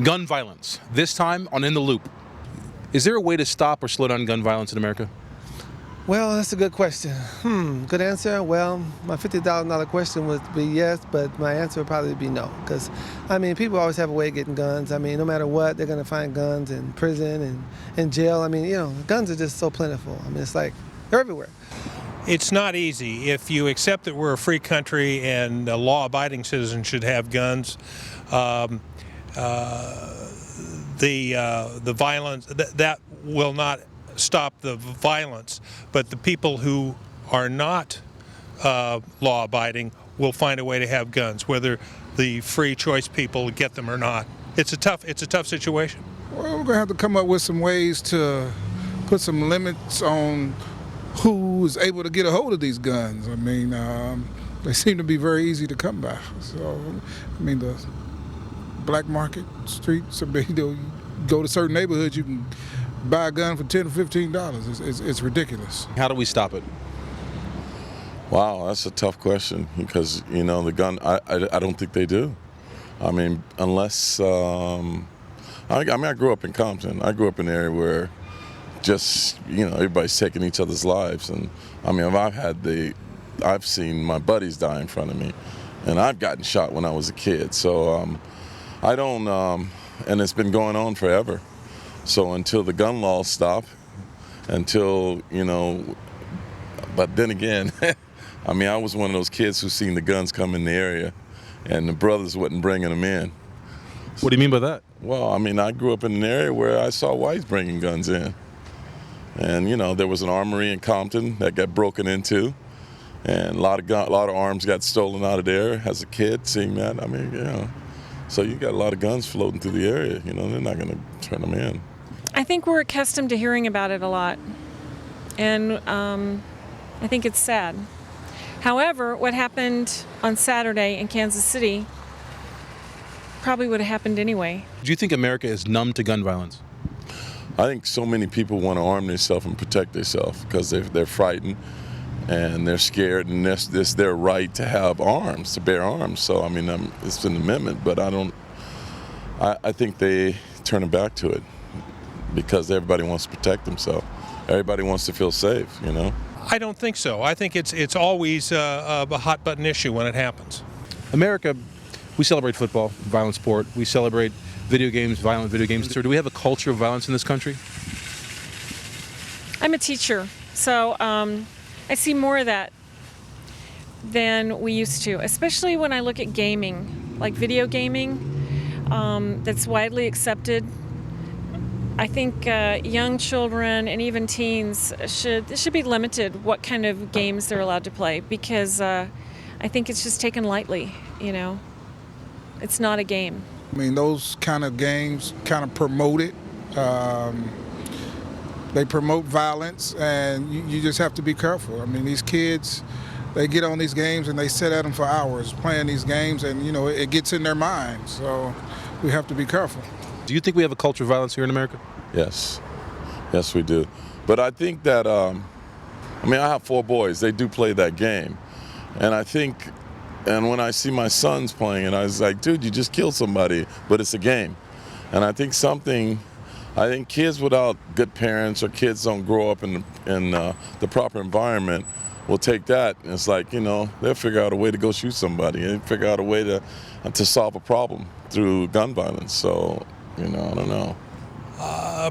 Gun violence, this time on In the Loop. Is there a way to stop or slow down gun violence in America? Well, that's a good question. Good answer? Well, my $50,000 question would be yes, but my answer would probably be no. Because, people always have a way of getting guns. No matter what, they're going to find guns in prison and in jail. Guns are just so plentiful. It's like they're everywhere. It's not easy. If you accept that we're a free country and a law-abiding citizen should have guns, the violence, that will not stop the violence, but the people who are not law-abiding will find a way to have guns, whether the free choice people get them or not. It's a tough situation. Well, we're going to have to come up with some ways to put some limits on who is able to get a hold of these guns. They seem to be very easy to come by. So, the black market streets, you go to certain neighborhoods, you can buy a gun for $10 or $15. It's ridiculous. How do we stop it? Wow, that's a tough question because, the gun, I don't think they do. Unless, I grew up in Compton. I grew up in an area where just, everybody's taking each other's lives. And I've seen my buddies die in front of me, and I've gotten shot when I was a kid. So I don't, and it's been going on forever. So until the gun laws stop, but then again, I was one of those kids who seen the guns come in the area, and the brothers wasn't bringing them in. What do you mean by that? Well, I grew up in an area where I saw whites bringing guns in. And, there was an armory in Compton that got broken into, and a lot of arms got stolen out of there as a kid, seeing that. So you got a lot of guns floating through the area. They're not going to turn them in. I think we're accustomed to hearing about it a lot, and I think it's sad. However, what happened on Saturday in Kansas City probably would have happened anyway. Do you think America is numb to gun violence? I think so many people want to arm themselves and protect themselves because they're frightened and they're scared, and it's their right to have arms, to bear arms. So, it's an amendment, but I think they turn them back to it because everybody wants to protect themselves. Everybody wants to feel safe, I don't think so. I think it's always a hot button issue when it happens. America, we celebrate football, violent sport. We celebrate video games, violent video games. So do we have a culture of violence in this country? I'm a teacher, so I see more of that than we used to, especially when I look at gaming, like video gaming, that's widely accepted. I think young children and even teens should be limited what kind of games they're allowed to play, because I think it's just taken lightly, It's not a game. Those kind of games kind of promote it. They promote violence, and you just have to be careful. These kids, they get on these games and they sit at them for hours playing these games, and, it gets in their mind. So we have to be careful. Do you think we have a culture of violence here in America? Yes. Yes, we do. But I think that, I have 4 boys. They do play that game. And when I see my sons playing it, I was like, dude, you just killed somebody, but it's a game. And I think kids without good parents or kids don't grow up in the proper environment will take that. And it's like, they'll figure out a way to go shoot somebody and figure out a way to solve a problem through gun violence. So, I don't know.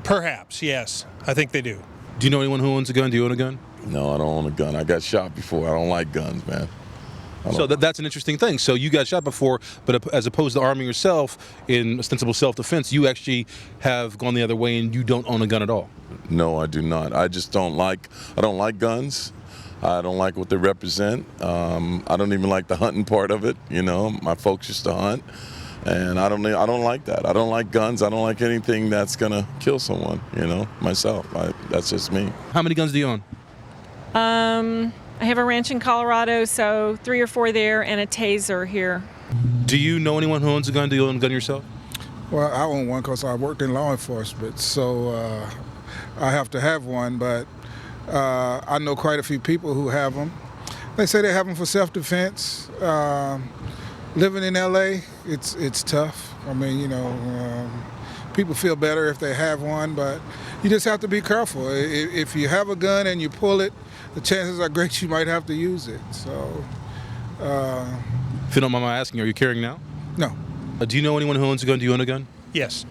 Perhaps, yes. I think they do. Do you know anyone who owns a gun? Do you own a gun? No, I don't own a gun. I got shot before. I don't like guns, man. So that's an interesting thing. So you got shot before, but as opposed to arming yourself in ostensible self-defense, you actually have gone the other way and you don't own a gun at all. No, I do not. I just don't like guns. I don't like what they represent. I don't even like the hunting part of it. My folks used to hunt, and I don't like that. I don't like guns. I don't like anything that's gonna kill someone. Myself. That's just me. How many guns do you own? I have a ranch in Colorado, so 3 or 4 there, and a taser here. Do you know anyone who owns a gun? Do you own a gun yourself? Well, I own one because I worked in law enforcement, so I have to have one, but I know quite a few people who have them. They say they have them for self-defense. Living in LA, it's tough. people feel better if they have one, but you just have to be careful. If you have a gun and you pull it, the chances are great you might have to use it. So, If you don't mind my asking, are you carrying now? no. Do you know anyone who owns a gun? Do you own a gun? Yes.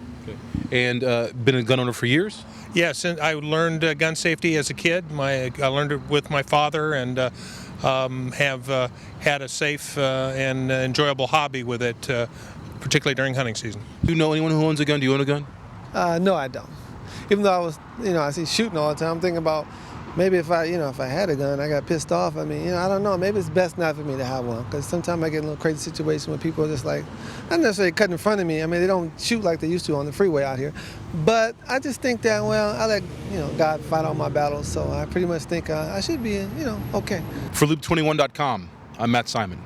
And been a gun owner for years? Yes, and I learned gun safety as a kid. I learned it with my father, and have had a safe and enjoyable hobby with it, particularly during hunting season. Do you know anyone who owns a gun? Do you own a gun? No, I don't. Even though I was, I see shooting all the time, I'm thinking about maybe if I had a gun, I got pissed off. I mean, I don't know. Maybe it's best not for me to have one, because sometimes I get in a little crazy situation where people are just like, not necessarily cutting in front of me. I mean, they don't shoot like they used to on the freeway out here. But I just think that, well, I let, God fight all my battles. So I pretty much think I should be, okay. For Loop21.com, I'm Matt Simon.